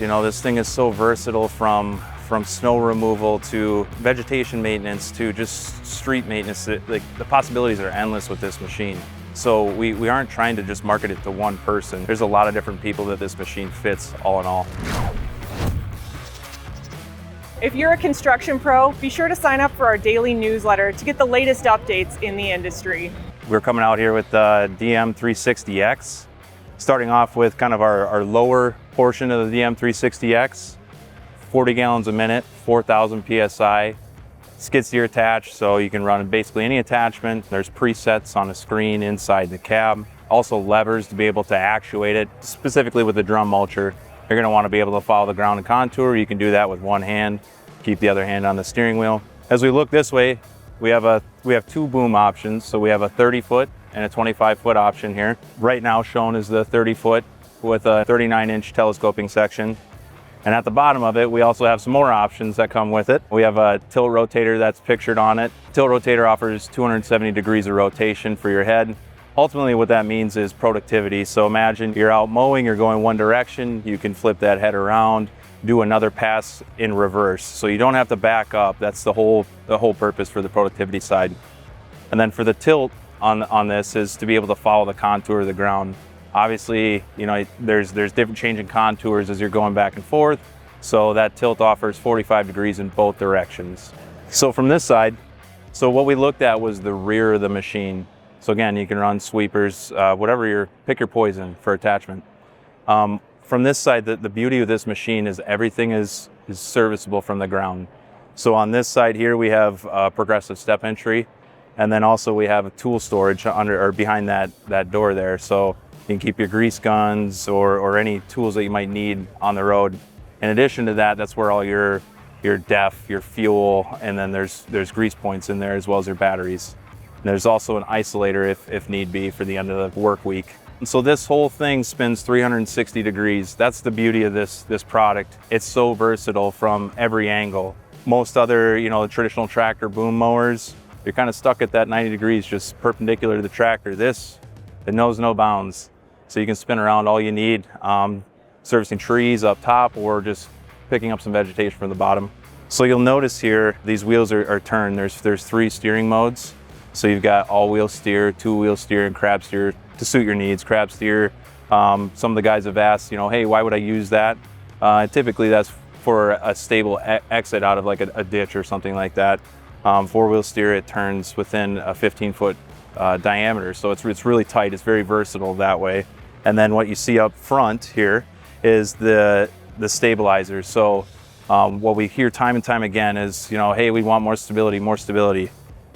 You know, this thing is so versatile from snow removal to vegetation maintenance to just street maintenance. Like, the possibilities are endless with this machine. So we aren't trying to just market it to one person. There's a lot of different people that this machine fits, all in all. If you're a construction pro, be sure to sign up for our daily newsletter to get the latest updates in the industry. We're coming out here with the DM360X, starting off with kind of our lower portion of the DM360X. 40 gallons a minute, 4,000 PSI, skid steer attached, so you can run basically any attachment. There's presets on a screen inside the cab. Also levers to be able to actuate it, specifically with the drum mulcher. You're gonna wanna be able to follow the ground and contour. You can do that with one hand, keep the other hand on the steering wheel. As we look this way, we have two boom options. So we have a 30-foot and a 25-foot option here. Right now shown is the 30-foot with a 39-inch telescoping section. And at the bottom of it, we also have some more options that come with it. We have a tilt rotator that's pictured on it. Tilt rotator offers 270 degrees of rotation for your head. Ultimately, what that means is productivity. So imagine you're out mowing, you're going one direction, you can flip that head around, do another pass in reverse. So you don't have to back up. That's the whole purpose for the productivity side. And then for the tilt on this is to be able to follow the contour of the ground. Obviously, you know, there's different changing contours as you're going back and forth. So that tilt offers 45 degrees in both directions. So from this side, so what we looked at was the rear of the machine. So again, you can run sweepers, pick your poison for attachment. From this side, the beauty of this machine is everything is serviceable from the ground. So on this side here, we have progressive step entry. And then also we have a tool storage under or behind that door there. So you can keep your grease guns or any tools that you might need on the road. In addition to that, that's where all your def, your fuel, and then there's grease points in there as well as your batteries. And there's also an isolator if need be for the end of the work week. And so this whole thing spins 360 degrees. That's the beauty of this product. It's so versatile from every angle. Most other, you know, traditional tractor boom mowers, you're kind of stuck at that 90 degrees just perpendicular to the tractor. It knows no bounds. So you can spin around all you need, servicing trees up top or just picking up some vegetation from the bottom. So you'll notice here, these wheels are turned. There's 3 steering modes. So you've got all-wheel steer, two-wheel steer, and crab steer to suit your needs. Crab steer, some of the guys have asked, you know, hey, why would I use that? Typically that's for a stable exit out of like a ditch or something like that. Four-wheel steer, it turns within a 15-foot diameter. So it's really tight. It's very versatile that way. And then what you see up front here is the stabilizers. So what we hear time and time again is, you know, hey, we want more stability, more stability.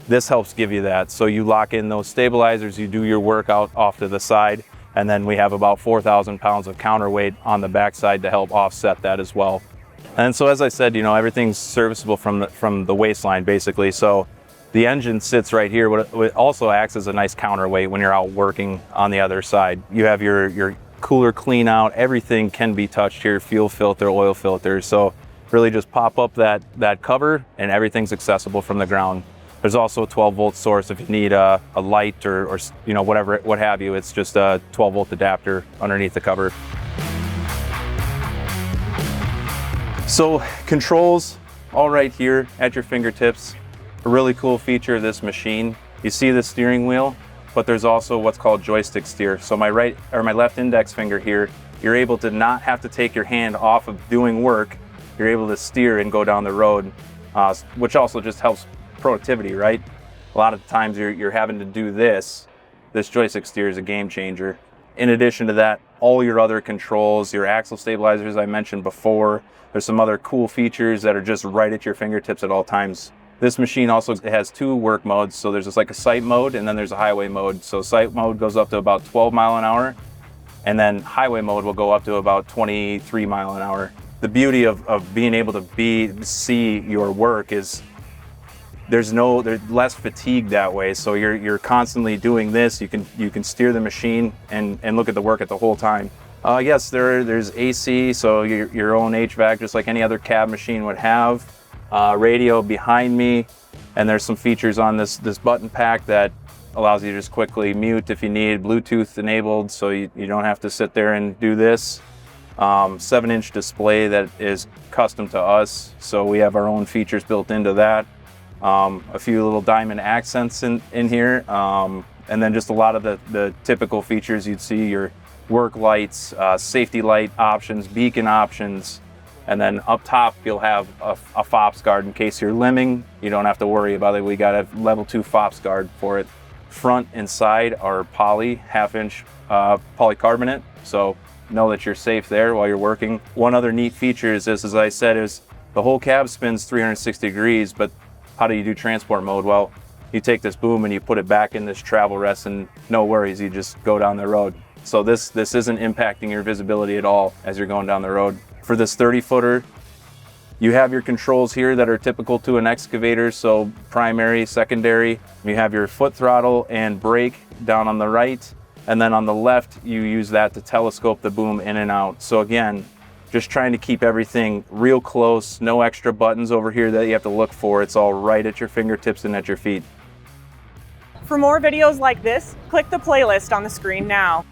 This helps give you that. So you lock in those stabilizers, you do your work out off to the side, and then we have about 4,000 pounds of counterweight on the backside to help offset that as well. And so as I said, you know, everything's serviceable from the waistline basically. So the engine sits right here, but it also acts as a nice counterweight when you're out working on the other side. You have your cooler clean out, everything can be touched here, fuel filter, oil filter. So really just pop up that cover and everything's accessible from the ground. There's also a 12-volt source if you need a light or you know, what have you. It's just a 12-volt adapter underneath the cover. So controls all right here at your fingertips. A really cool feature of this machine. You see the steering wheel, but there's also what's called joystick steer. So my left index finger here, you're able to not have to take your hand off of doing work. You're able to steer and go down the road, which also just helps productivity, right? A lot of times you're having to do this joystick steer is a game changer. In addition to that, all your other controls, your axle stabilizers I mentioned before, there's some other cool features that are just right at your fingertips at all times. This machine also has 2 work modes. So there's just like a sight mode and then there's a highway mode. So sight mode goes up to about 12 mile an hour and then highway mode will go up to about 23 mile an hour. The beauty of being able to see your work is there's less fatigue that way. So you're constantly doing this. You can steer the machine and look at the work at the whole time. Yes, there's AC, so your own HVAC, just like any other cab machine would have. Radio behind me, and there's some features on this button pack that allows you to just quickly mute if you need. Bluetooth enabled, so you don't have to sit there and do this. 7-inch display that is custom to us, so we have our own features built into that. A few little diamond accents in here, and then just a lot of the typical features you'd see: your work lights, safety light options, beacon options, and then up top you'll have a FOPS guard in case you're limbing. You don't have to worry about it. We got a level 2 FOPS guard for it. Front and side are poly, 1/2-inch polycarbonate, so know that you're safe there while you're working. One other neat feature is this, as I said, is the whole cab spins 360 degrees, but how do you do transport mode? Well, you take this boom and you put it back in this travel rest, and no worries, you just go down the road. So this isn't impacting your visibility at all as you're going down the road. For this 30-footer, you have your controls here that are typical to an excavator, so primary, secondary. You have your foot throttle and brake down on the right, and then on the left, you use that to telescope the boom in and out. So again, just trying to keep everything real close, no extra buttons over here that you have to look for. It's all right at your fingertips and at your feet. For more videos like this, click the playlist on the screen now.